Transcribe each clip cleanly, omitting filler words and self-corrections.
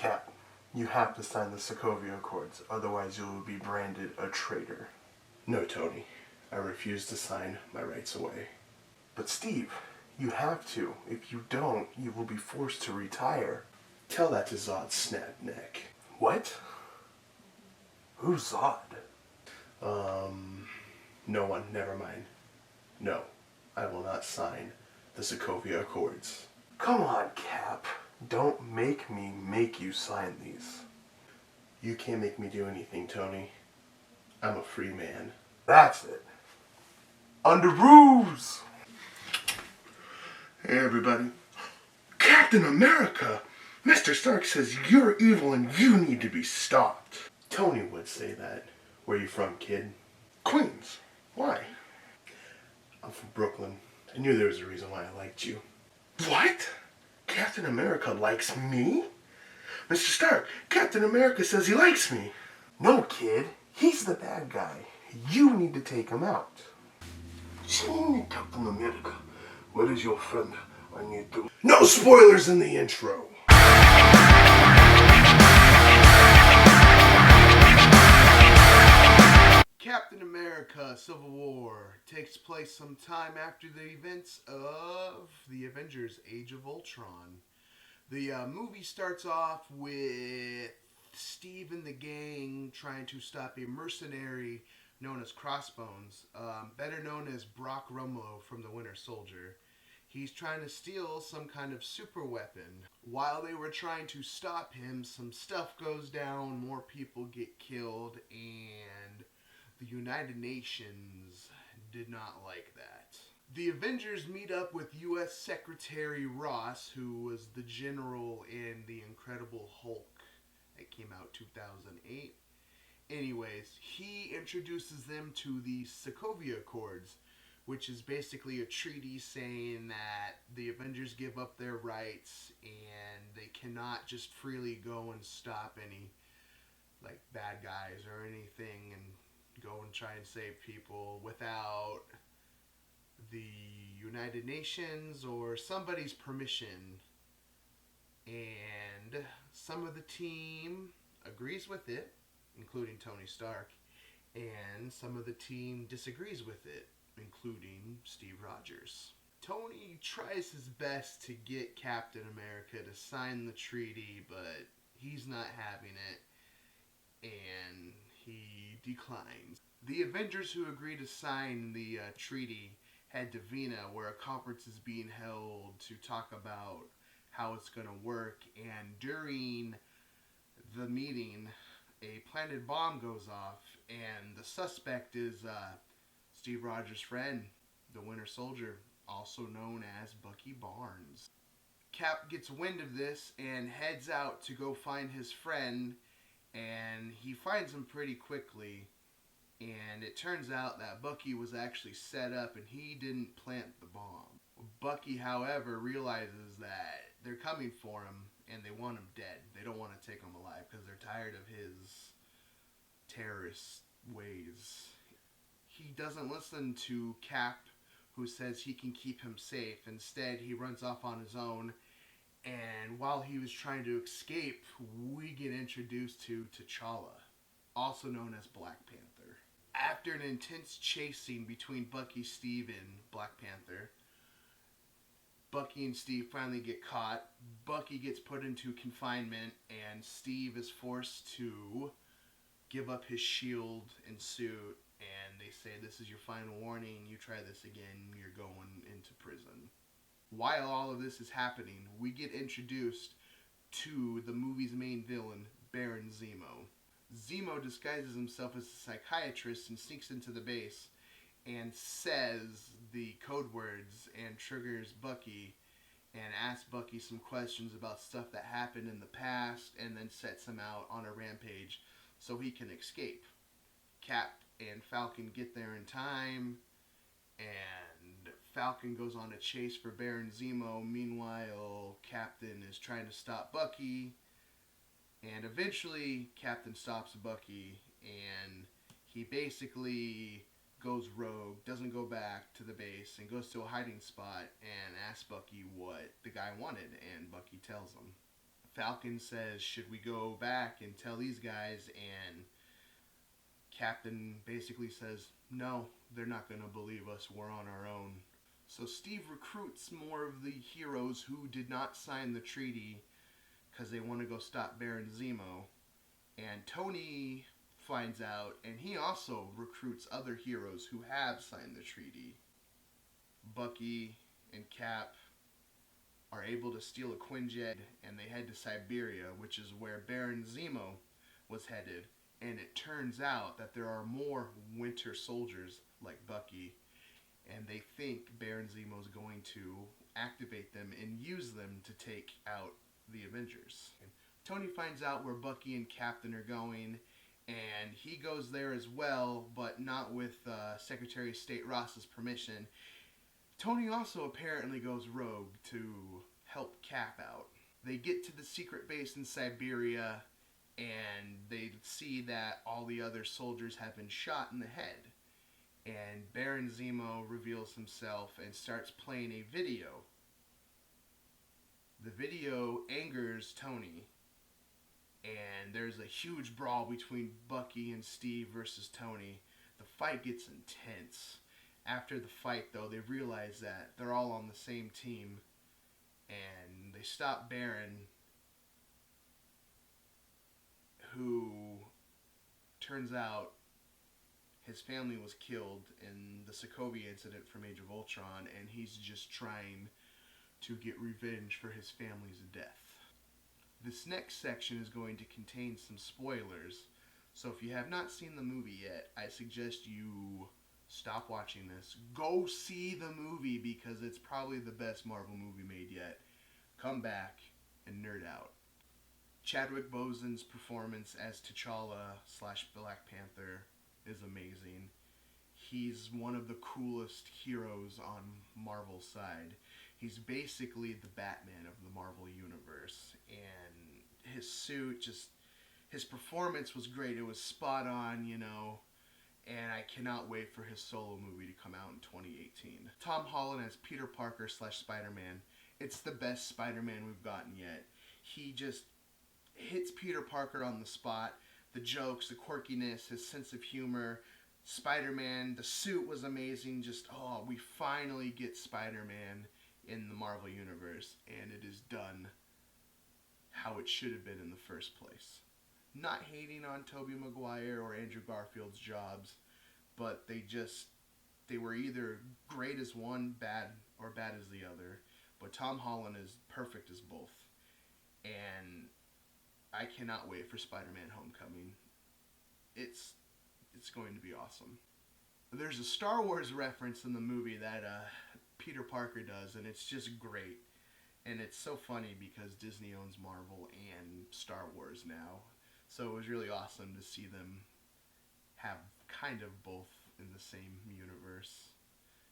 Cap, you have to sign the Sokovia Accords, otherwise you will be branded a traitor. No, Tony. I refuse to sign my rights away. But Steve, you have to. If you don't, you will be forced to retire. Tell that to Zod Snapneck. What? Who's Zod? No one. Never mind. No, I will not sign the Sokovia Accords. Come on, Cap. Don't make me make you sign these. You can't make me do anything, Tony. I'm a free man. That's it. Under rules! Hey, everybody. Captain America! Mr. Stark says you're evil and you need to be stopped. Tony would say that. Where you from, kid? Queens. Why? I'm from Brooklyn. I knew there was a reason why I liked you. What? Captain America likes me? Mr. Stark, Captain America says he likes me. No, kid. He's the bad guy. You need to take him out. Captain America, where is your friend? I need to... No spoilers in the intro! Captain America Civil War takes place sometime after the events of the Avengers Age of Ultron. The movie starts off with Steve and the gang trying to stop a mercenary known as Crossbones, better known as Brock Rumlow from the Winter Soldier. He's trying to steal some kind of super weapon. While they were trying to stop him, some stuff goes down, more people get killed, and the United Nations did not like that. The Avengers meet up with U.S. Secretary Ross, who was the general in The Incredible Hulk that came out 2008. Anyways, he introduces them to the Sokovia Accords, which is basically a treaty saying that the Avengers give up their rights and they cannot just freely go and stop any like bad guys or anything and go and try and save people without the United Nations or somebody's permission. And some of the team agrees with it, including Tony Stark, and some of the team disagrees with it, including Steve Rogers. Tony tries his best to get Captain America to sign the treaty, but he's not having it, and he declines. The Avengers who agree to sign the treaty head to Vienna, where a conference is being held to talk about how it's going to work, and during the meeting, a planted bomb goes off, and the suspect is Steve Rogers' friend, the Winter Soldier, also known as Bucky Barnes. Cap gets wind of this and heads out to go find his friend, and he finds him pretty quickly, and it turns out that Bucky was actually set up and he didn't plant the bomb. Bucky, however, realizes that they're coming for him and they want him dead. They don't want to take him alive because they're tired of his terrorist ways. He doesn't listen to Cap, who says he can keep him safe. Instead, he runs off on his own, and while he was trying to escape, we get introduced to T'Challa, also known as Black Panther. After an intense chase scene between Bucky, Steve, and Black Panther, Bucky and Steve finally get caught. Bucky gets put into confinement, and Steve is forced to give up his shield and suit, and they say, this is your final warning, you try this again, you're going into prison. While all of this is happening, we get introduced to the movie's main villain, Baron Zemo. Zemo disguises himself as a psychiatrist and sneaks into the base and says the code words and triggers Bucky and asks Bucky some questions about stuff that happened in the past, and then sets him out on a rampage so he can escape. Cap and Falcon get there in time, and Falcon goes on a chase for Baron Zemo. Meanwhile, Captain is trying to stop Bucky, and eventually Captain stops Bucky, and he basically goes rogue, doesn't go back to the base, and goes to a hiding spot and asks Bucky what the guy wanted, and Bucky tells him. Falcon says, should we go back and tell these guys? And Captain basically says, no, they're not going to believe us. We're on our own. So Steve recruits more of the heroes who did not sign the treaty because they want to go stop Baron Zemo. And Tony finds out, and he also recruits other heroes who have signed the treaty. Bucky and Cap are able to steal a Quinjet, and they head to Siberia, which is where Baron Zemo was headed. And it turns out that there are more Winter Soldiers like Bucky, and they think Baron Zemo is going to activate them and use them to take out the Avengers. And Tony finds out where Bucky and Captain are going, and he goes there as well, but not with Secretary of State Ross's permission. Tony also apparently goes rogue to help Cap out. They get to the secret base in Siberia, and they see that all the other soldiers have been shot in the head. And Baron Zemo reveals himself and starts playing a video. The video angers Tony, and there's a huge brawl between Bucky and Steve versus Tony. The fight gets intense. After the fight, though, they realize that they're all on the same team, and they stop Baron, who turns out his family was killed in the Sokovia incident from Age of Ultron, and he's just trying to get revenge for his family's death. This next section is going to contain some spoilers, so if you have not seen the movie yet, I suggest you stop watching this. Go see the movie, because it's probably the best Marvel movie made yet. Come back and nerd out. Chadwick Boseman's performance as T'Challa / Black Panther is amazing. He's one of the coolest heroes on Marvel's side. He's basically the Batman of the Marvel Universe. And his suit, his performance was great. It was spot on, and I cannot wait for his solo movie to come out in 2018. Tom Holland as Peter Parker / Spider-Man. It's the best Spider-Man we've gotten yet. He just hits Peter Parker on the spot. The jokes, the quirkiness, his sense of humor. Spider-Man, the suit was amazing. We finally get Spider-Man in the Marvel Universe, and it is done how it should have been in the first place. Not hating on Tobey Maguire or Andrew Garfield's jobs, but they were either great as one, bad as the other. But Tom Holland is perfect as both. And I cannot wait for Spider-Man Homecoming. It's going to be awesome. There's a Star Wars reference in the movie that Peter Parker does, and it's just great. And it's so funny because Disney owns Marvel and Star Wars now. So it was really awesome to see them have kind of both in the same universe,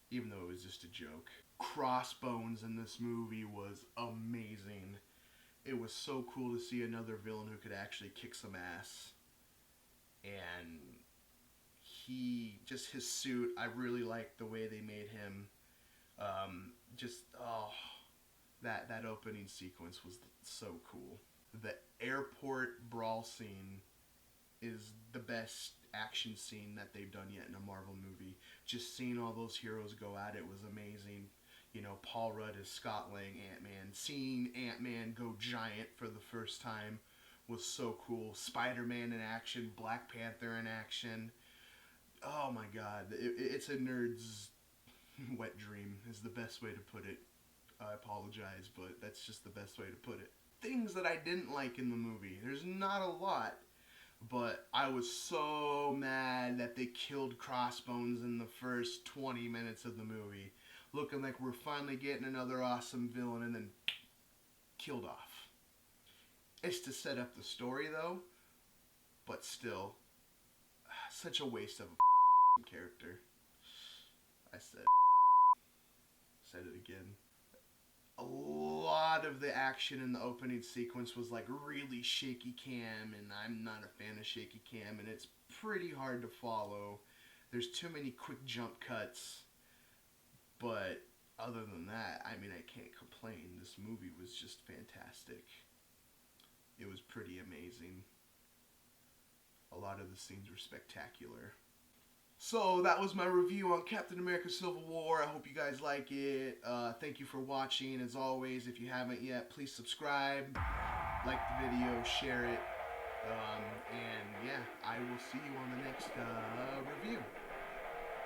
even though it was just a joke. Crossbones in this movie was amazing. It was so cool to see another villain who could actually kick some ass. And his suit, I really liked the way they made him. That opening sequence was so cool. The airport brawl scene is the best action scene that they've done yet in a Marvel movie. Just seeing all those heroes go at it was amazing. Paul Rudd as Scott Lang, Ant-Man. Seeing Ant-Man go giant for the first time was so cool. Spider-Man in action, Black Panther in action. Oh my god, it's a nerd's wet dream is the best way to put it. I apologize, but that's just the best way to put it. Things that I didn't like in the movie. There's not a lot, but I was so mad that they killed Crossbones in the first 20 minutes of the movie. Looking like we're finally getting another awesome villain, and then killed off. It's to set up the story, though, but still, such a waste of a character. I said it again. A lot of the action in the opening sequence was like really shaky cam, and I'm not a fan of shaky cam, and it's pretty hard to follow. There's too many quick jump cuts, but other than that, I can't complain. This movie was just fantastic. it was pretty amazing. A lot of the scenes were spectacular. So that was my review on Captain America Civil War. I hope you guys like it. Thank you for watching. As always, if you haven't yet, please subscribe, like the video, share it. And yeah, I will see you on the next review.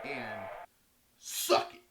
And suck it!